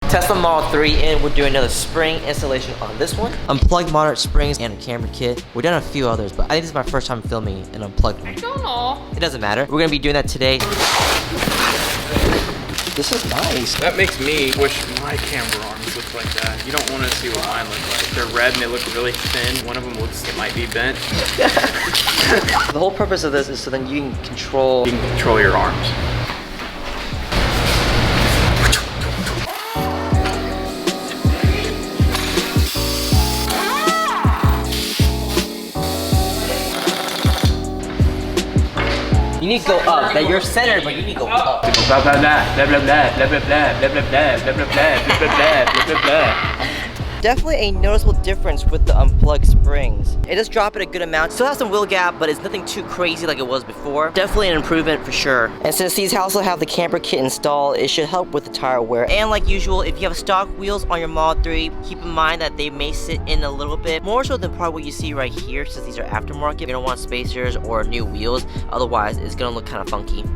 Tesla Model 3 and we're doing another spring installation on this one. Unplugged moderate springs and a camber kit. We've done a few others, but I think this is my first time filming an unplugged one. I don't know. It doesn't matter. We're gonna be doing that today. This is nice. That makes me wish my camber arms looked like that. You don't want to see what mine look like. They're red and they look really thin. One of them looks, it might be bent. The whole purpose of this is so then you can control your arms. You need to go up. That you're centered, but you need to go up. Blah blah blah blah blah blah blah blah blah blah blah blah blah blah blah blah blah blah. Definitely a noticeable difference with the unplugged springs. It does drop it a good amount. Still has some wheel gap, but it's nothing too crazy like it was before. Definitely an improvement for sure. And since these also have the camber kit installed, it should help with the tire wear. And like usual, if you have stock wheels on your Model 3, keep in mind that they may sit in a little bit, more so than probably what you see right here, since these are aftermarket. You're gonna want spacers or new wheels, otherwise it's gonna look kind of funky.